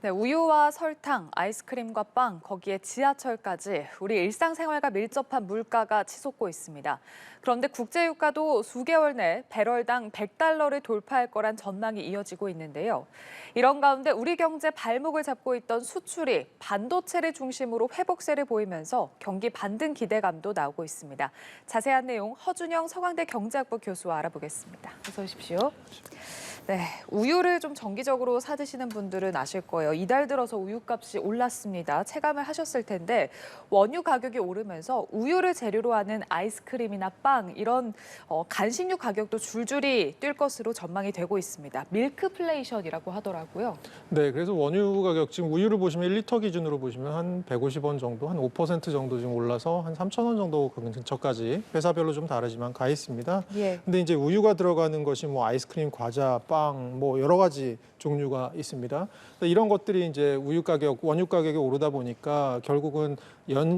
네, 우유와 설탕, 아이스크림과 빵, 거기에 지하철까지 우리 일상생활과 밀접한 물가가 치솟고 있습니다. 그런데 국제유가도 수개월 내 배럴당 100달러를 돌파할 거란 전망이 이어지고 있는데요. 이런 가운데 우리 경제 발목을 잡고 있던 수출이 반도체를 중심으로 회복세를 보이면서 경기 반등 기대감도 나오고 있습니다. 자세한 내용 허준영 서강대 경제학부 교수와 알아보겠습니다. 어서 오십시오. 네, 우유를 좀 정기적으로 사 드시는 분들은 아실 거예요. 이달 들어서 우유값이 올랐습니다. 체감을 하셨을 텐데 원유 가격이 오르면서 우유를 재료로 하는 아이스크림이나 빵 이런 간식류 가격도 줄줄이 뛸 것으로 전망이 되고 있습니다. 밀크플레이션이라고 하더라고요. 네, 그래서 원유 가격 지금 우유를 보시면 1리터 기준으로 보시면 한 150원 정도, 한 5% 정도 지금 올라서 한 3,000원 정도 근처까지 회사별로 좀 다르지만 가 있습니다. 예. 근데 이제 우유가 들어가는 것이 뭐 아이스크림, 과자, 빵 뭐 여러 가지 종류가 있습니다. 이런 것들이 이제 우유 가격, 원유 가격이 오르다 보니까 결국은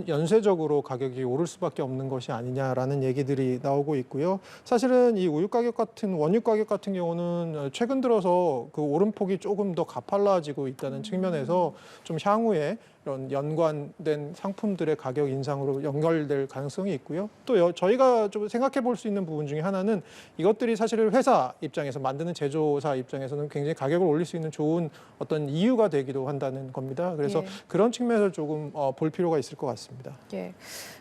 연쇄적으로 가격이 오를 수밖에 없는 것이 아니냐라는 얘기들이 나오고 있고요. 사실은 이 우유 가격 같은 원유 가격 같은 경우는 최근 들어서 그 오름폭이 조금 더 가팔라지고 있다는 측면에서 좀 향후에 이런 연관된 상품들의 가격 인상으로 연결될 가능성이 있고요. 또 저희가 좀 생각해 볼 수 있는 부분 중에 하나는 이것들이 사실 회사 입장에서 만드는 제조사 입장에서는 굉장히 가격을 올릴 수 있는 좋은 어떤 이유가 되기도 한다는 겁니다. 그래서 예. 그런 측면에서 조금 볼 필요가 있을 것 같습니다. 예,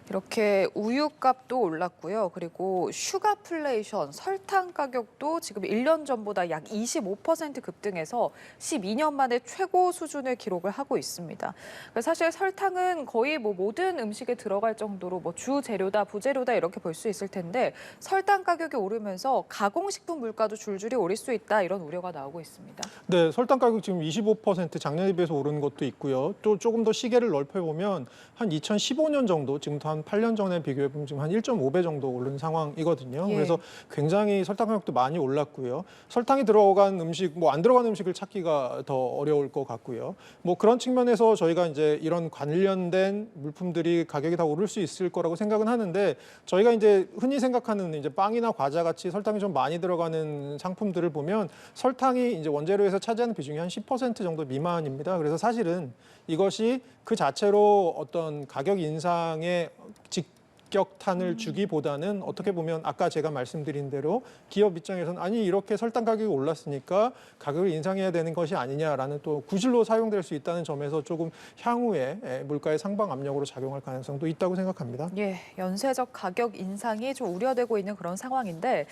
이렇게 우유값도 올랐고요. 그리고 슈가플레이션, 설탕 가격도 지금 1년 전보다 약 25% 급등해서 12년 만에 최고 수준을 기록을 하고 있습니다. 사실 설탕은 거의 뭐 모든 음식에 들어갈 정도로 뭐 주재료다, 부재료다 이렇게 볼 수 있을 텐데 설탕 가격이 오르면서 가공식품 물가도 줄줄이 오를 수 있다 이런 우려가 나오고 있습니다. 네, 설탕 가격 지금 25% 작년에 비해서 오른 것도 있고요. 또 조금 더 시계를 넓혀보면 한 2015년 정도, 지금부터 한 8년 전에 비교해보면 지금 한 1.5배 정도 오른 상황이거든요. 예. 그래서 굉장히 설탕 가격도 많이 올랐고요. 설탕이 들어간 음식, 뭐 안 들어간 음식을 찾기가 더 어려울 것 같고요. 뭐 그런 측면에서 저희가 이제 이런 관련된 물품들이 가격이 다 오를 수 있을 거라고 생각은 하는데 저희가 이제 흔히 생각하는 이제 빵이나 과자 같이 설탕이 좀 많이 들어가는 상품들을 보면 설탕이 이제 원재료에서 차지하는 비중이 한 10% 정도 미만입니다. 그래서 사실은 이것이 그 자체로 어떤 가격 인상의 직격탄을 주기보다는 어떻게 보면 아까 제가 말씀드린 대로 기업 입장에서는 아니 이렇게 설탕 가격이 올랐으니까 가격을 인상해야 되는 것이 아니냐라는 또 구실로 사용될 수 있다는 점에서 조금 향후에 물가의 상방 압력으로 작용할 가능성도 있다고 생각합니다. 예, 연쇄적 가격 인상이 좀 우려되고 있는 그런 상황인데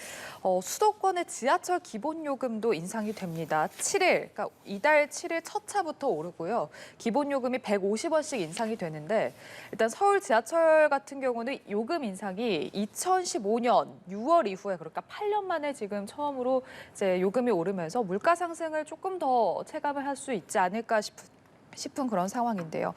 수도권의 지하철 기본 요금도 인상이 됩니다. 7일, 그러니까 이달 7일 첫 차부터 오르고요. 기본 요금이 150원씩 인상이 되는데 일단 서울 지하철 같은 경우는 요금 인상이 2015년 6월 이후에 그러니까 8년 만에 지금 처음으로 이제 요금이 오르면서 물가 상승을 조금 더 체감을 할 수 있지 않을까 싶은 그런 상황인데요.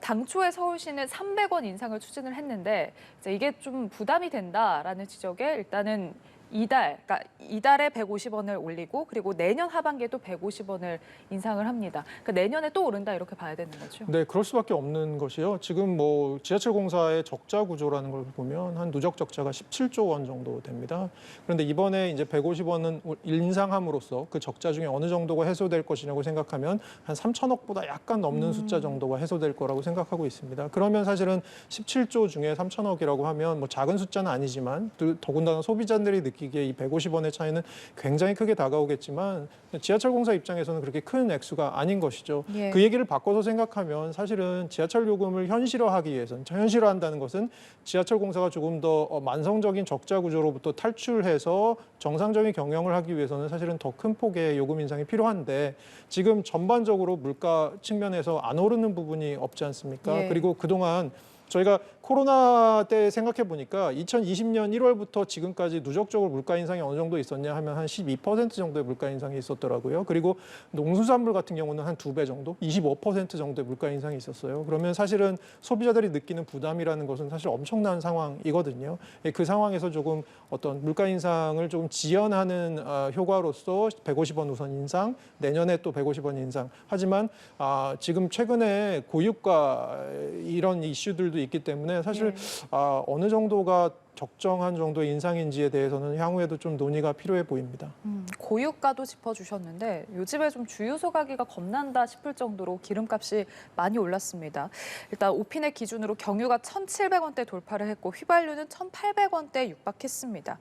당초에 서울시는 300원 인상을 추진을 했는데 이제 이게 좀 부담이 된다라는 지적에 일단은 그러니까 이달에 150원을 올리고 그리고 내년 하반기에도 150원을 인상을 합니다. 그러니까 내년에 또 오른다 이렇게 봐야 되는 거죠. 네, 그럴 수밖에 없는 것이요. 지금 뭐 지하철 공사의 적자 구조라는 걸 보면 한 누적 적자가 17조 원 정도 됩니다. 그런데 이번에 이제 150원은 인상함으로써 그 적자 중에 어느 정도가 해소될 것이냐고 생각하면 한 3천억보다 약간 넘는 숫자 정도가 해소될 거라고 생각하고 있습니다. 그러면 사실은 17조 중에 3천억이라고 하면 뭐 작은 숫자는 아니지만 더군다나 소비자들이 느끼기에 이 150원의 차이는 굉장히 크게 다가오겠지만 지하철 공사 입장에서는 그렇게 큰 액수가 아닌 것이죠. 예. 그 얘기를 바꿔서 생각하면 사실은 지하철 요금을 현실화하기 위해서는 현실화한다는 것은 지하철 공사가 조금 더 만성적인 적자 구조로부터 탈출해서 정상적인 경영을 하기 위해서는 사실은 더 큰 폭의 요금 인상이 필요한데 지금 전반적으로 물가 측면에서 안 오르는 부분이 없지 않습니까? 예. 그리고 그동안 저희가 코로나 때 생각해 보니까 2020년 1월부터 지금까지 누적적으로 물가 인상이 어느 정도 있었냐 하면 한 12% 정도의 물가 인상이 있었더라고요. 그리고 농수산물 같은 경우는 한 2배 정도, 25% 정도의 물가 인상이 있었어요. 그러면 사실은 소비자들이 느끼는 부담이라는 것은 사실 엄청난 상황이거든요. 그 상황에서 조금 어떤 물가 인상을 조금 지연하는 효과로서 150원 우선 인상, 내년에 또 150원 인상. 하지만 지금 최근에 고유가 이런 이슈들도 있기 때문에 사실 어느 정도가 적정한 정도의 인상인지에 대해서는 향후에도 좀 논의가 필요해 보입니다. 고유가도 짚어주셨는데 요즘에 좀 주유소 가기가 겁난다 싶을 정도로 기름값이 많이 올랐습니다. 일단 오피넷 기준으로 경유가 1,700원대 돌파를 했고 휘발유는 1,800원대에 육박했습니다.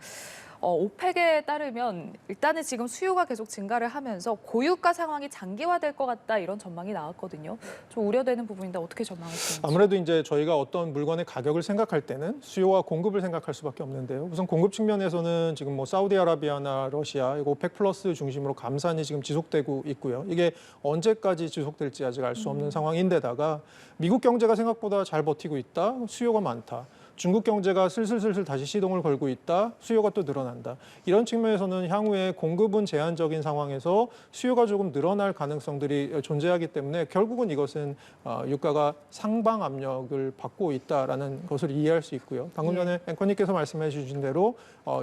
오펙에 따르면 일단은 지금 수요가 계속 증가를 하면서 고유가 상황이 장기화될 것 같다 이런 전망이 나왔거든요. 좀 우려되는 부분인데 어떻게 전망하시는지. 아무래도 이제 저희가 어떤 물건의 가격을 생각할 때는 수요와 공급을 생각할 수밖에 없는데요. 우선 공급 측면에서는 지금 뭐 사우디아라비아나 러시아, 이거 오펙 플러스 중심으로 감산이 지금 지속되고 있고요. 이게 언제까지 지속될지 아직 알 수 없는 상황인데다가 미국 경제가 생각보다 잘 버티고 있다, 수요가 많다. 중국 경제가 슬슬 다시 시동을 걸고 있다, 수요가 또 늘어난다. 이런 측면에서는 향후에 공급은 제한적인 상황에서 수요가 조금 늘어날 가능성들이 존재하기 때문에 결국은 이것은 유가가 상방 압력을 받고 있다라는 것을 이해할 수 있고요. 방금 전에 앵커님께서 말씀해 주신 대로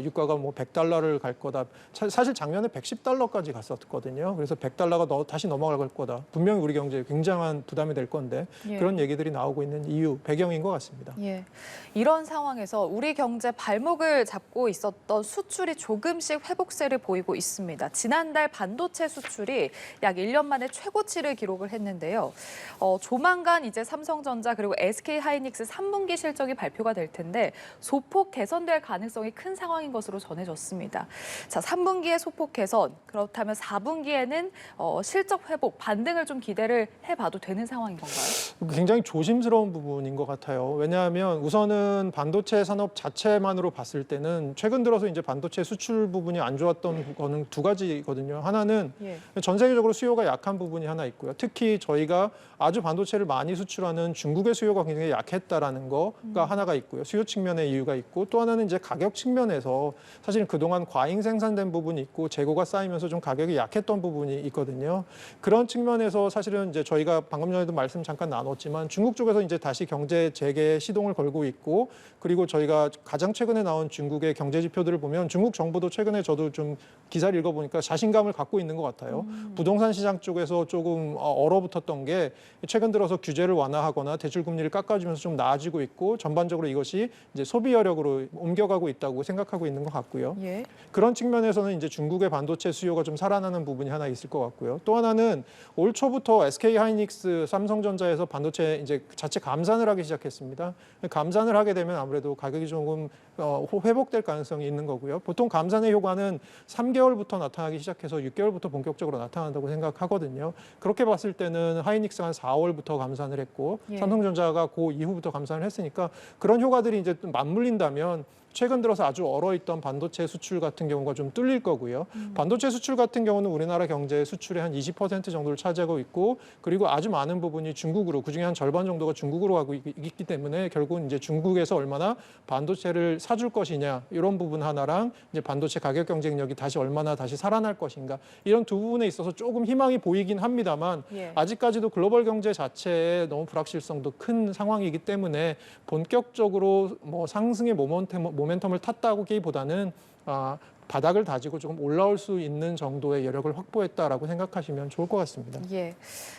유가가 뭐 100달러를 갈 거다. 사실 작년에 110달러까지 갔었거든요. 그래서 100달러가 다시 넘어갈 거다. 분명히 우리 경제에 굉장한 부담이 될 건데 그런 얘기들이 나오고 있는 이유, 배경인 것 같습니다. 이런 상황에서 우리 경제 발목을 잡고 있었던 수출이 조금씩 회복세를 보이고 있습니다. 지난달 반도체 수출이 약 1년 만에 최고치를 기록을 했는데요. 조만간 이제 삼성전자 그리고 SK하이닉스 3분기 실적이 발표가 될 텐데 소폭 개선될 가능성이 큰 상황인 것으로 전해졌습니다. 자, 3분기에 소폭 개선, 그렇다면 4분기에는 실적 회복, 반등을 좀 기대를 해봐도 되는 상황인 건가요? 굉장히 조심스러운 부분인 것 같아요. 왜냐하면 우선은 반도체 산업 자체만으로 봤을 때는 최근 들어서 이제 반도체 수출 부분이 안 좋았던 거는 두 가지거든요. 하나는 전 세계적으로 수요가 약한 부분이 하나 있고요. 특히 저희가 아주 반도체를 많이 수출하는 중국의 수요가 굉장히 약했다라는 거가 하나가 있고요. 수요 측면의 이유가 있고 또 하나는 이제 가격 측면에서 사실 그동안 과잉 생산된 부분이 있고 재고가 쌓이면서 좀 가격이 약했던 부분이 있거든요. 그런 측면에서 사실은 이제 저희가 방금 전에도 말씀 잠깐 나눴지만 중국 쪽에서 이제 다시 경제 재개 시동을 걸고 있고 그리고 저희가 가장 최근에 나온 중국의 경제 지표들을 보면 중국 정부도 최근에 저도 좀 기사를 읽어보니까 자신감을 갖고 있는 것 같아요. 부동산 시장 쪽에서 조금 얼어붙었던 게 최근 들어서 규제를 완화하거나 대출 금리를 깎아주면서 좀 나아지고 있고 전반적으로 이것이 이제 소비 여력으로 옮겨가고 있다고 생각하고 있는 것 같고요. 그런 측면에서는 이제 중국의 반도체 수요가 좀 살아나는 부분이 하나 있을 것 같고요. 또 하나는 올 초부터 SK하이닉스, 삼성전자에서 반도체 이제 자체 감산을 하기 시작했습니다. 감산을 하게 되면 아무래도 가격이 조금 회복될 가능성이 있는 거고요. 보통 감산의 효과는 3개월부터 나타나기 시작해서 6개월부터 본격적으로 나타난다고 생각하거든요. 그렇게 봤을 때는 하이닉스가 한 4월부터 감산을 했고 삼성전자가 그 이후부터 감산을 했으니까 그런 효과들이 이제 맞물린다면 최근 들어서 아주 얼어있던 반도체 수출 같은 경우가 좀 뚫릴 거고요. 반도체 수출 같은 경우는 우리나라 경제 수출의 한 20% 정도를 차지하고 있고 그리고 아주 많은 부분이 중국으로 그중에 한 절반 정도가 중국으로 가고 있기 때문에 결국은 이제 중국에서 얼마나 반도체를 사줄 것이냐 이런 부분 하나랑 이제 반도체 가격 경쟁력이 다시 얼마나 다시 살아날 것인가 이런 두 부분에 있어서 조금 희망이 보이긴 합니다만 아직까지도 글로벌 경제 자체에 너무 불확실성도 큰 상황이기 때문에 본격적으로 뭐 상승의 모멘텀을 탔다기보다는 바닥을 다지고 조금 올라올 수 있는 정도의 여력을 확보했다라고 생각하시면 좋을 것 같습니다.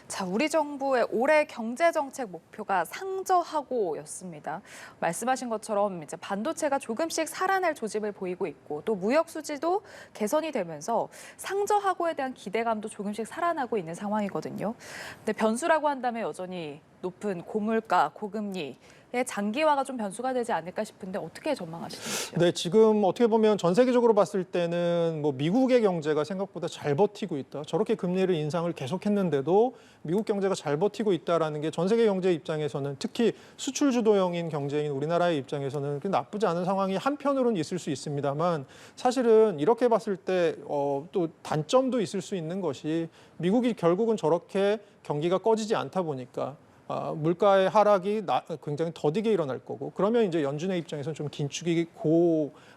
자, 우리 정부의 올해 경제 정책 목표가 상저하고였습니다. 말씀하신 것처럼 이제 반도체가 조금씩 살아날 조짐을 보이고 있고 또 무역 수지도 개선이 되면서 상저하고에 대한 기대감도 조금씩 살아나고 있는 상황이거든요. 근데 변수라고 한다면 여전히 높은 고물가, 고금리 장기화가 좀 변수가 되지 않을까 싶은데 어떻게 전망하시는지요? 네, 지금 어떻게 보면 전 세계적으로 봤을 때는 뭐 미국의 경제가 생각보다 잘 버티고 있다. 저렇게 금리를 인상을 계속했는데도 미국 경제가 잘 버티고 있다라는 게 전 세계 경제 입장에서는 특히 수출 주도형인 경제인 우리나라의 입장에서는 나쁘지 않은 상황이 한편으로는 있을 수 있습니다만 사실은 이렇게 봤을 때 또 단점도 있을 수 있는 것이 미국이 결국은 저렇게 경기가 꺼지지 않다 보니까 물가의 하락이 굉장히 더디게 일어날 거고 그러면 이제 연준의 입장에서는 좀 긴축이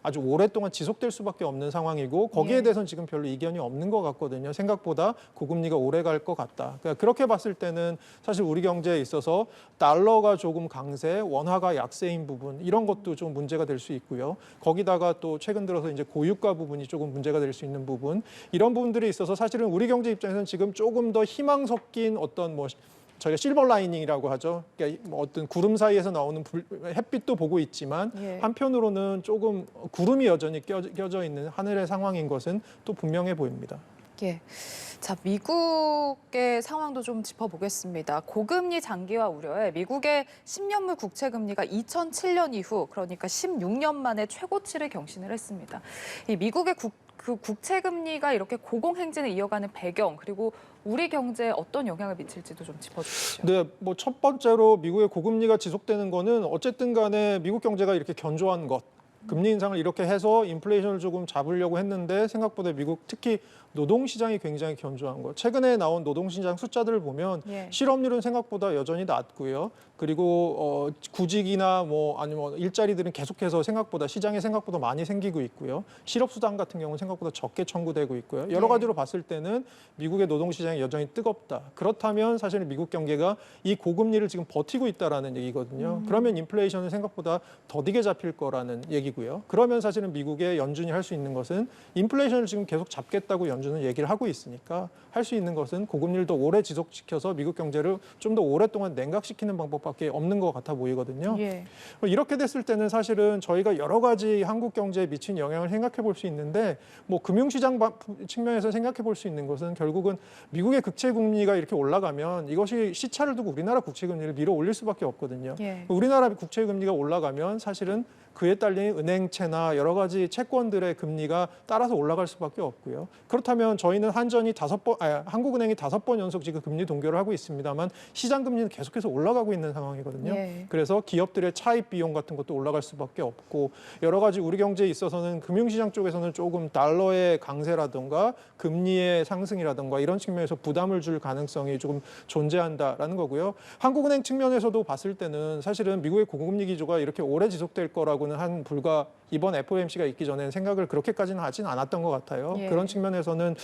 아주 오랫동안 지속될 수밖에 없는 상황이고 거기에 대해서는 지금 별로 이견이 없는 것 같거든요. 생각보다 고금리가 오래 갈 것 같다. 그러니까 그렇게 봤을 때는 사실 우리 경제에 있어서 달러가 조금 강세, 원화가 약세인 부분 이런 것도 좀 문제가 될 수 있고요. 거기다가 또 최근 들어서 이제 고유가 부분이 조금 문제가 될 수 있는 부분 이런 부분들이 있어서 사실은 우리 경제 입장에서는 지금 조금 더 희망 섞인 어떤 저희가 실버 라이닝이라고 하죠. 그러니까 뭐 어떤 구름 사이에서 나오는 햇빛도 보고 있지만 예. 한편으로는 조금 구름이 여전히 껴져 있는 하늘의 상황인 것은 또 분명해 보입니다. 예. 자, 미국의 상황도 좀 짚어보겠습니다. 고금리 장기화 우려에 미국의 10년물 국채 금리가 2007년 이후 그러니까 16년 만에 최고치를 경신을 했습니다. 이 미국의 국채 금리가 이렇게 고공행진을 이어가는 배경 그리고 우리 경제에 어떤 영향을 미칠지도 좀 짚어주시죠. 네, 뭐 첫 번째로 미국의 고금리가 지속되는 거는 어쨌든 간에 미국 경제가 이렇게 견조한 것. 금리 인상을 이렇게 해서 인플레이션을 조금 잡으려고 했는데 생각보다 미국 특히 노동시장이 굉장히 견조한 것. 최근에 나온 노동시장 숫자들을 보면 예. 실업률은 생각보다 여전히 낮고요. 그리고 구직이나 뭐 아니면 일자리들은 계속해서 시장에 생각보다 많이 생기고 있고요. 실업수당 같은 경우는 생각보다 적게 청구되고 있고요. 여러 가지로 봤을 때는 미국의 노동시장이 여전히 뜨겁다. 그렇다면 사실 미국 경제가 이 고금리를 지금 버티고 있다라는 얘기거든요. 그러면 인플레이션은 생각보다 더디게 잡힐 거라는 얘기고요. 그러면 사실은 미국의 연준이 할 수 있는 것은 인플레이션을 지금 계속 잡겠다고 연준은 얘기를 하고 있으니까 할 수 있는 것은 고금리를 더 오래 지속시켜서 미국 경제를 좀 더 오랫동안 냉각시키는 방법밖에 없는 것 같아 보이거든요. 예. 이렇게 됐을 때는 사실은 저희가 여러 가지 한국 경제에 미친 영향을 생각해 볼 수 있는데 뭐 금융시장 측면에서 생각해 볼 수 있는 것은 결국은 미국의 국채 금리가 이렇게 올라가면 이것이 시차를 두고 우리나라 국채 금리를 밀어 올릴 수밖에 없거든요. 예. 우리나라 국채 금리가 올라가면 사실은 그에 딸린 은행채나 여러 가지 채권들의 금리가 따라서 올라갈 수밖에 없고요. 그렇다면 저희는 한국은행이 5번 연속 지금 금리 동결을 하고 있습니다만 시장 금리는 계속해서 올라가고 있는 상황이거든요. 예. 그래서 기업들의 차입 비용 같은 것도 올라갈 수밖에 없고 여러 가지 우리 경제에 있어서는 금융시장 쪽에서는 조금 달러의 강세라든가 금리의 상승이라든가 이런 측면에서 부담을 줄 가능성이 조금 존재한다라는 거고요. 한국은행 측면에서도 봤을 때는 사실은 미국의 고금리 기조가 이렇게 오래 지속될 거라고는 한 불과 이번 FOMC가 있기 전에 생각을 그렇게까지는 하진 않았던 것 같아요. 예. 그런 측면에서는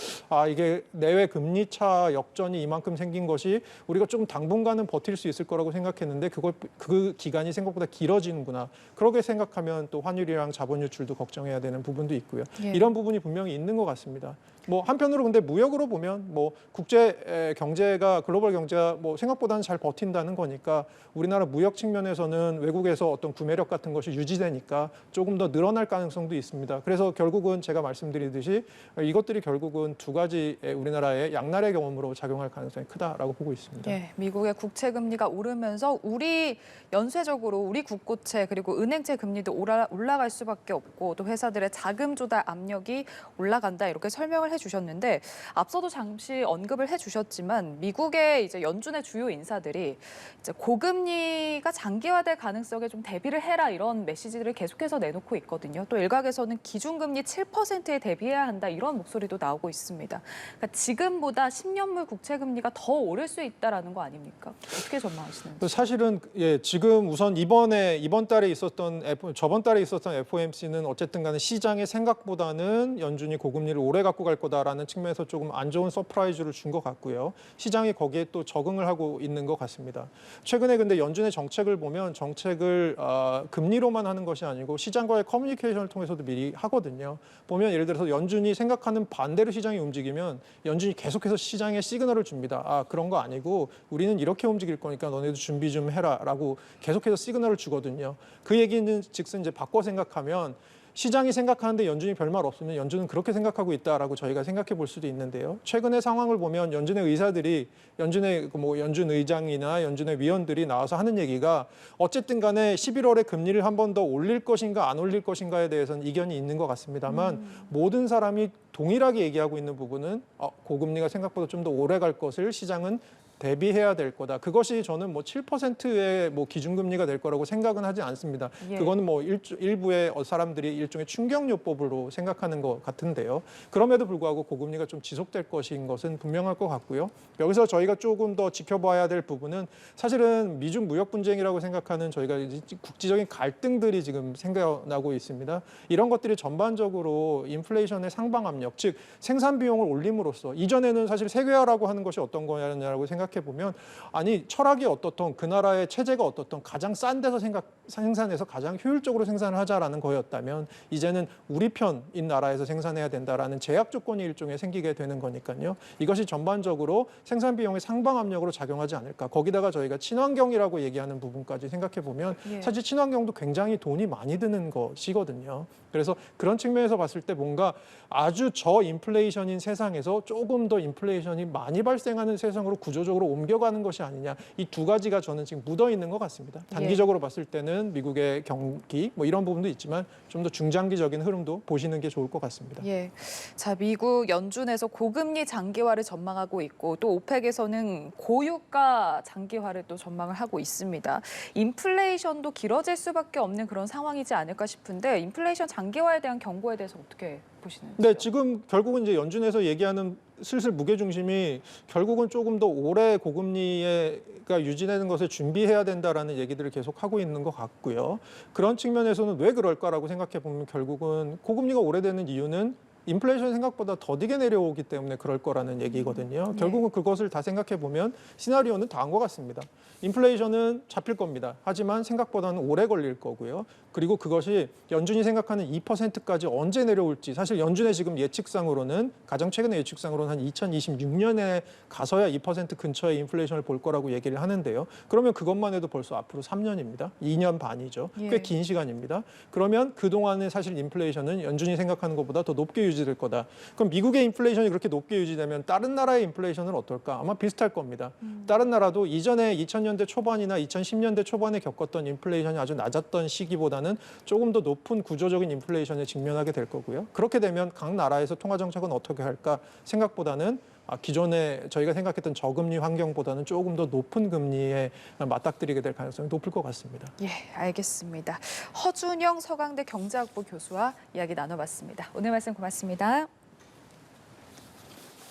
이게 내외 금리 차 역전이 이만큼 생긴 것이 우리가 좀 당분간은 버틸 수 있을 거라고 생각했는데 그 기간이 생각보다 길어지는구나. 그렇게 생각하면 또 환율이랑 자본 유출도 걱정해야 되는 부분도 있고요. 예. 이런 부분이 분명히 있는 것 같습니다. 뭐 한편으로 근데 무역으로 보면 뭐 국제 경제가 글로벌 경제가 뭐 생각보다는 잘 버틴다는 거니까 우리나라 무역 측면에서는 외국에서 어떤 구매력 같은 것이 유지되니까 조금 더 늘어날 가능성도 있습니다. 그래서 결국은 제가 말씀드리듯이 이것들이 결국은 두 가지 우리나라의 양날의 경험으로 작용할 가능성이 크다라고 보고 있습니다. 예, 미국의 국채 금리가 오르면서 연쇄적으로 우리 국고채 그리고 은행채 금리도 올라갈 수밖에 없고 또 회사들의 자금 조달 압력이 올라간다 이렇게 설명을 해주셨는데 앞서도 잠시 언급을 해주셨지만 미국의 이제 연준의 주요 인사들이 이제 고금리가 장기화될 가능성에 좀 대비를 해라 이런 메시지들을 계속해서 내놓고 있거든요. 또 일각에서는 기준금리 7%에 대비해야 한다 이런 목소리도 나오고 있습니다. 그러니까 지금보다 10년물 국채 금리가 더 오를 수 있다라는 거 아닙니까? 어떻게 전망하시는지? 사실은 지금 우선 저번 달에 있었던 FOMC는 어쨌든 간에 시장의 생각보다는 연준이 고금리를 오래 갖고 갈 거다라는 측면에서 조금 안 좋은 서프라이즈를 준 것 같고요. 시장이 거기에 또 적응을 하고 있는 것 같습니다. 최근에 근데 연준의 정책을 보면 정책을 금리로만 하는 것이 아니고 시장과의 커뮤니케이션을 통해서도 미리 하거든요. 보면 예를 들어서 연준이 생각하는 반대로 시장이 움직이면 연준이 계속해서 시장에 시그널을 줍니다. 그런 거 아니고 우리는 이렇게 움직일 거니까 너네도 준비 좀 해라라고 계속해서 시그널을 주거든요. 그 얘기는 즉슨 이제 바꿔 생각하면 시장이 생각하는데 연준이 별말 없으면 연준은 그렇게 생각하고 있다라고 저희가 생각해 볼 수도 있는데요. 최근의 상황을 보면 연준의 의사들이 연준 의장이나 연준의 위원들이 나와서 하는 얘기가 어쨌든 간에 11월에 금리를 한 번 더 올릴 것인가 안 올릴 것인가에 대해서는 이견이 있는 것 같습니다만 모든 사람이 동일하게 얘기하고 있는 부분은 고금리가 생각보다 좀 더 오래 갈 것을 시장은 대비해야 될 거다. 그것이 저는 7%의 기준금리가 될 거라고 생각은 하지 않습니다. 예. 그거는 일부의 사람들이 일종의 충격요법으로 생각하는 것 같은데요. 그럼에도 불구하고 고금리가 좀 지속될 것인 것은 분명할 것 같고요. 여기서 저희가 조금 더 지켜봐야 될 부분은 사실은 미중 무역 분쟁이라고 생각하는 저희가 국지적인 갈등들이 지금 생겨나고 있습니다. 이런 것들이 전반적으로 인플레이션의 상방 압력, 즉 생산 비용을 올림으로써 이전에는 사실 세계화라고 하는 것이 어떤 거냐라고 생각했는데 생각해 보면 아니 철학이 어떻든 그 나라의 체제가 어떻든 가장 싼 데서 생산해서 가장 효율적으로 생산을 하자라는 거였다면 이제는 우리 편인 나라에서 생산해야 된다라는 제약 조건이 일종의 생기게 되는 거니까요. 이것이 전반적으로 생산 비용의 상방 압력으로 작용하지 않을까. 거기다가 저희가 친환경이라고 얘기하는 부분까지 생각해 보면 예. 사실 친환경도 굉장히 돈이 많이 드는 것이거든요. 그래서 그런 측면에서 봤을 때 뭔가 아주 저인플레이션인 세상에서 조금 더 인플레이션이 많이 발생하는 세상으로 구조적으로 옮겨가는 것이 아니냐. 이 두 가지가 저는 지금 묻어 있는 것 같습니다. 단기적으로 봤을 때는 미국의 경기 뭐 이런 부분도 있지만 좀 더 중장기적인 흐름도 보시는 게 좋을 것 같습니다. 예. 자, 미국 연준에서 고금리 장기화를 전망하고 있고 또 오펙에서는 고유가 장기화를 또 전망을 하고 있습니다. 인플레이션도 길어질 수밖에 없는 그런 상황이지 않을까 싶은데 인플레이션 장기화에 대한 경고에 대해서 어떻게 보시는지요? 네, 지금 결국은 이제 연준에서 얘기하는 슬슬 무게 중심이 결국은 조금 더 오래 고금리가 유지되는 것을 준비해야 된다라는 얘기들을 계속 하고 있는 것 같고요. 그런 측면에서는 왜 그럴까라고 생각해 보면 결국은 고금리가 오래되는 이유는 인플레이션 생각보다 더디게 내려오기 때문에 그럴 거라는 얘기거든요. 결국은 그것을 다 생각해 보면 시나리오는 다한 것 같습니다. 인플레이션은 잡힐 겁니다. 하지만 생각보다는 오래 걸릴 거고요. 그리고 그것이 연준이 생각하는 2%까지 언제 내려올지 사실 연준의 지금 예측상으로는 가장 최근의 예측상으로는 한 2026년에 가서야 2% 근처의 인플레이션을 볼 거라고 얘기를 하는데요. 그러면 그것만 해도 벌써 앞으로 3년입니다. 2년 반이죠. 꽤 긴 시간입니다. 그러면 그동안의 사실 인플레이션은 연준이 생각하는 것보다 더 높게 유지될 거다. 그럼 미국의 인플레이션이 그렇게 높게 유지되면 다른 나라의 인플레이션은 어떨까? 아마 비슷할 겁니다. 다른 나라도 이전에 2000년대 초반이나 2010년대 초반에 겪었던 인플레이션이 아주 낮았던 시기보다는 조금 더 높은 구조적인 인플레이션에 직면하게 될 거고요. 그렇게 되면 각 나라에서 통화 정책은 어떻게 할까 생각보다는 기존에 저희가 생각했던 저금리 환경보다는 조금 더 높은 금리에 맞닥뜨리게 될 가능성이 높을 것 같습니다. 예, 알겠습니다. 허준영 서강대 경제학부 교수와 이야기 나눠봤습니다. 오늘 말씀 고맙습니다.